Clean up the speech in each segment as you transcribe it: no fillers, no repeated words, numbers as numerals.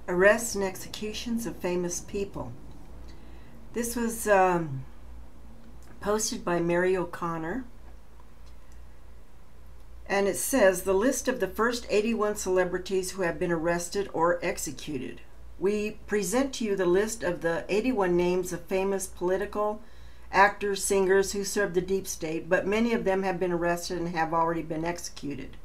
Arrests and executions of famous people. This was posted by Mary O'Connor, and it says the list of the first 81 celebrities who have been arrested or executed. We present to you the list of the 81 names of famous political actors, singers who served the deep state, but many of them have been arrested and have already been executed.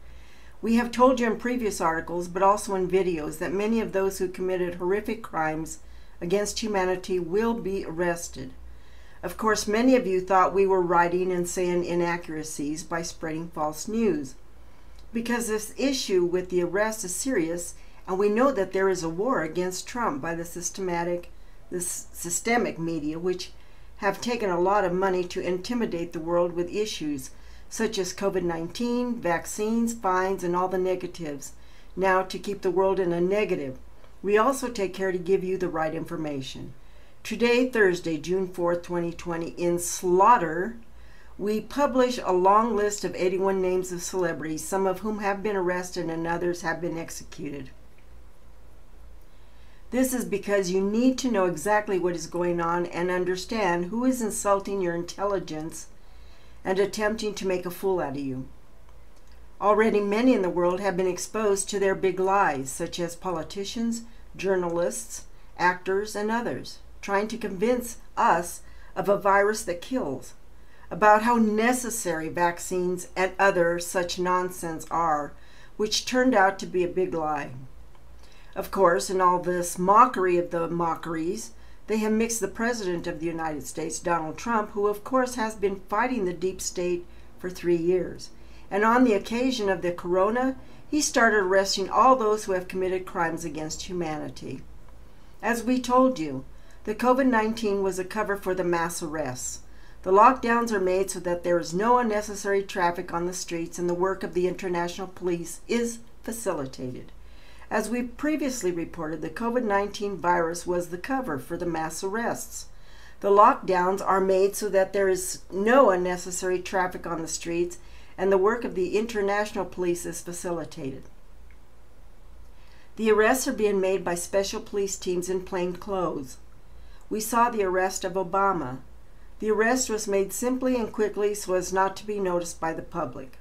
We have told you in previous articles, but also in videos, that many of those who committed horrific crimes against humanity will be arrested. Of course, many of you thought we were writing and saying inaccuracies by spreading false news. Because this issue with the arrest is serious, and we know that there is a war against Trump by the systemic media, which have taken a lot of money to intimidate the world with issues such as COVID-19, vaccines, fines, and all the negatives, now to keep the world in a negative. We also take care to give you the right information. Today, Thursday, June 4th, 2020, in Slaughter, we publish a long list of 81 names of celebrities, some of whom have been arrested and others have been executed. This is because you need to know exactly what is going on and understand who is insulting your intelligence and attempting to make a fool out of you. Already many in the world have been exposed to their big lies, such as politicians, journalists, actors, and others, trying to convince us of a virus that kills, about how necessary vaccines and other such nonsense are, which turned out to be a big lie. Of course, in all this mockery of the mockeries, they have mixed the President of the United States, Donald Trump, who of course has been fighting the deep state for 3 years. And on the occasion of the corona, he started arresting all those who have committed crimes against humanity. As we told you, the COVID-19 was a cover for the mass arrests. The lockdowns are made so that there is no unnecessary traffic on the streets and the work of the international police is facilitated. As we previously reported, the COVID-19 virus was the cover for the mass arrests. The lockdowns are made so that there is no unnecessary traffic on the streets and the work of the international police is facilitated. The arrests are being made by special police teams in plain clothes. We saw the arrest of Obama. The arrest was made simply and quickly so as not to be noticed by the public.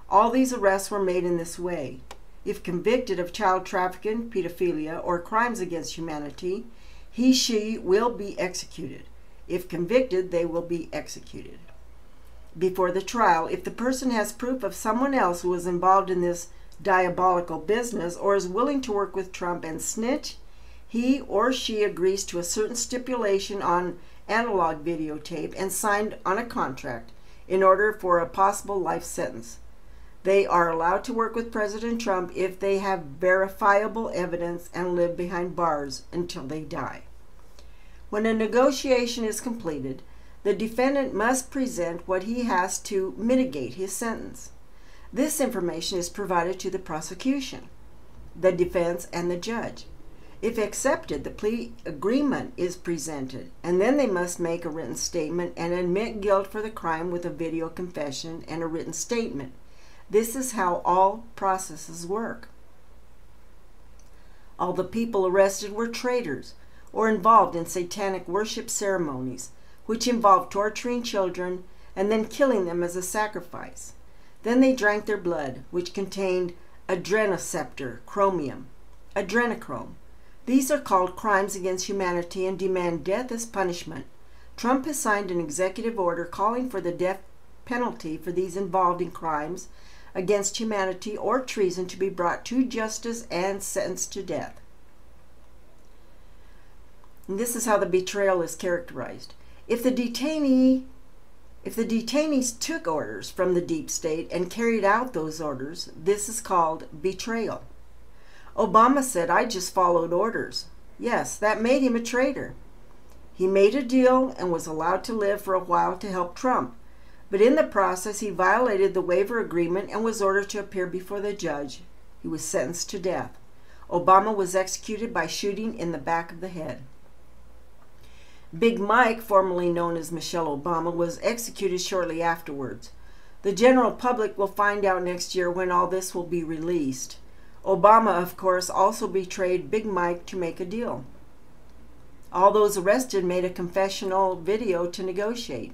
All these arrests were made in this way. If convicted of child trafficking, pedophilia, or crimes against humanity, he/she will be executed. If convicted, they will be executed. Before the trial, if the person has proof of someone else who was involved in this diabolical business or is willing to work with Trump and snitch, he or she agrees to a certain stipulation on analog videotape and signed on a contract in order for a possible life sentence. They are allowed to work with President Trump if they have verifiable evidence and live behind bars until they die. When a negotiation is completed, the defendant must present what he has to mitigate his sentence. This information is provided to the prosecution, the defense, and the judge. If accepted, the plea agreement is presented, and then they must make a written statement and admit guilt for the crime with a video confession and a written statement. This is how all processes work. All the people arrested were traitors or involved in satanic worship ceremonies, which involved torturing children and then killing them as a sacrifice. Then they drank their blood, which contained adrenoceptor chromium, adrenochrome. These are called crimes against humanity and demand death as punishment. Trump has signed an executive order calling for the death penalty for these involved in crimes against humanity or treason to be brought to justice and sentenced to death. And this is how the betrayal is characterized. If the detainees took orders from the deep state and carried out those orders, this is called betrayal. Obama said, "I just followed orders." Yes, that made him a traitor. He made a deal and was allowed to live for a while to help Trump. But in the process, he violated the waiver agreement and was ordered to appear before the judge. He was sentenced to death. Obama was executed by shooting in the back of the head. Big Mike, formerly known as Michelle Obama, was executed shortly afterwards. The general public will find out next year when all this will be released. Obama, of course, also betrayed Big Mike to make a deal. All those arrested made a confessional video to negotiate,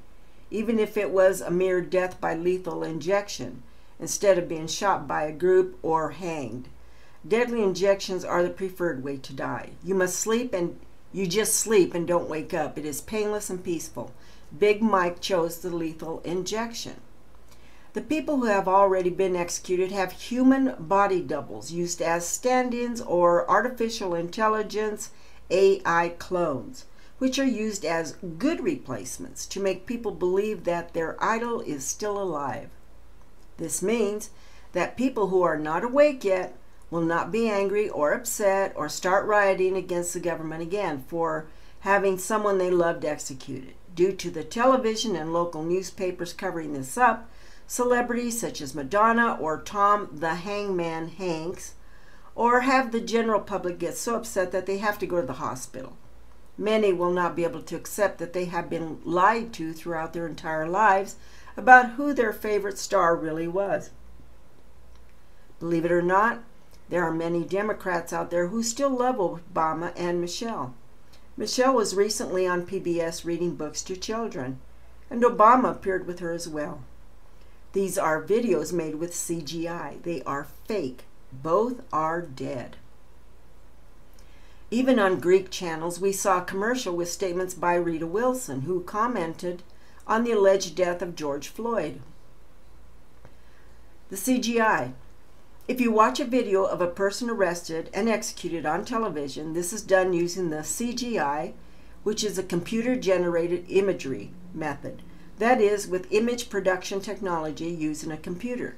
even if it was a mere death by lethal injection, instead of being shot by a group or hanged. Deadly injections are the preferred way to die. You must sleep, and you just sleep and don't wake up. It is painless and peaceful. Big Mike chose the lethal injection. The people who have already been executed have human body doubles used as stand-ins or artificial intelligence AI clones, which are used as good replacements to make people believe that their idol is still alive. This means that people who are not awake yet will not be angry or upset or start rioting against the government again for having someone they loved executed. Due to the television and local newspapers covering this up, celebrities such as Madonna or Tom the Hangman Hanks, or have the general public get so upset that they have to go to the hospital. Many will not be able to accept that they have been lied to throughout their entire lives about who their favorite star really was. Believe it or not, there are many Democrats out there who still love Obama and Michelle. Michelle was recently on PBS reading books to children, and Obama appeared with her as well. These are videos made with CGI. They are fake. Both are dead. Even on Greek channels, we saw a commercial with statements by Rita Wilson, who commented on the alleged death of George Floyd. The CGI. If you watch a video of a person arrested and executed on television, this is done using the CGI, which is a computer-generated imagery method. That is, with image production technology using a computer.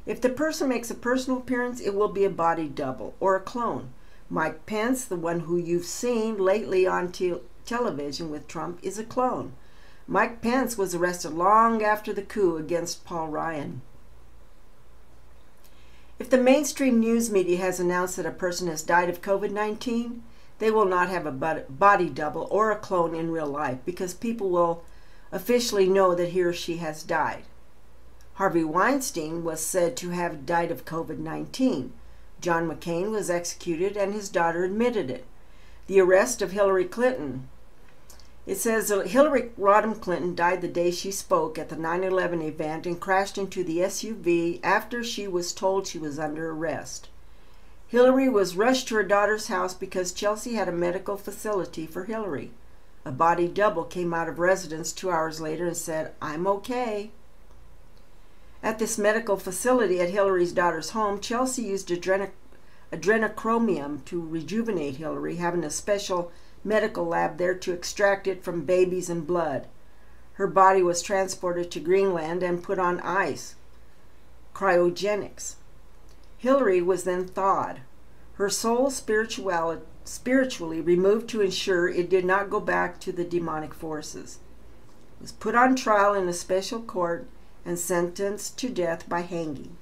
If the person makes a personal appearance, it will be a body double or a clone. Mike Pence, the one who you've seen lately on television with Trump, is a clone. Mike Pence was arrested long after the coup against Paul Ryan. If the mainstream news media has announced that a person has died of COVID-19, they will not have a body double or a clone in real life because people will officially know that he or she has died. Harvey Weinstein was said to have died of COVID-19. John McCain was executed and his daughter admitted it. The arrest of Hillary Clinton. It says that Hillary Rodham Clinton died the day she spoke at the 9/11 event and crashed into the SUV after she was told she was under arrest. Hillary was rushed to her daughter's house because Chelsea had a medical facility for Hillary. A body double came out of residence 2 hours later and said, "I'm okay." At this medical facility at Hillary's daughter's home, Chelsea used adrenochrome to rejuvenate Hillary, having a special medical lab there to extract it from babies and blood. Her body was transported to Greenland and put on ice, cryogenics. Hillary was then thawed, her soul spiritually removed to ensure it did not go back to the demonic forces. It was put on trial in a special court and sentenced to death by hanging.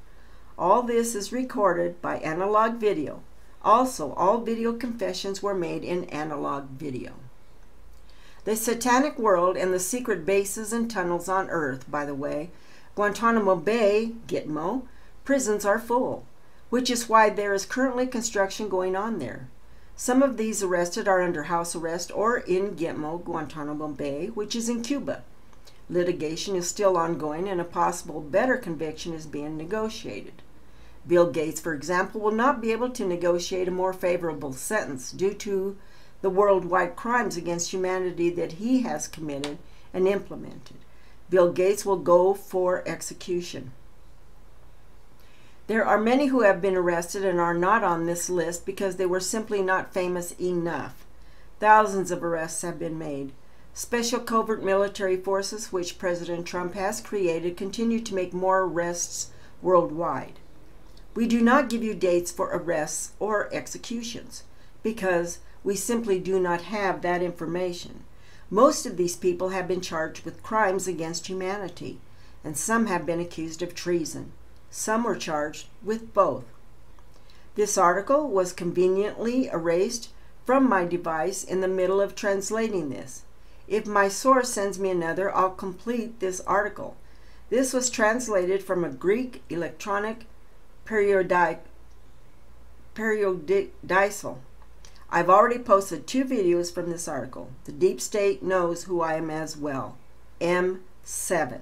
All this is recorded by analog video. Also, all video confessions were made in analog video. The satanic world and the secret bases and tunnels on Earth, by the way, Guantanamo Bay, Gitmo, prisons are full, which is why there is currently construction going on there. Some of these arrested are under house arrest or in Gitmo, Guantanamo Bay, which is in Cuba. Litigation is still ongoing and a possible better conviction is being negotiated. Bill Gates, for example, will not be able to negotiate a more favorable sentence due to the worldwide crimes against humanity that he has committed and implemented. Bill Gates will go for execution. There are many who have been arrested and are not on this list because they were simply not famous enough. Thousands of arrests have been made. Special covert military forces, which President Trump has created, continue to make more arrests worldwide. We do not give you dates for arrests or executions because we simply do not have that information. Most of these people have been charged with crimes against humanity, and some have been accused of treason. Some were charged with both. This article was conveniently erased from my device in the middle of translating this. If my source sends me another, I'll complete this article. This was translated from a Greek electronic periodic periodicil. I've already posted 2 videos from this article. The deep state knows who I am as well. M7.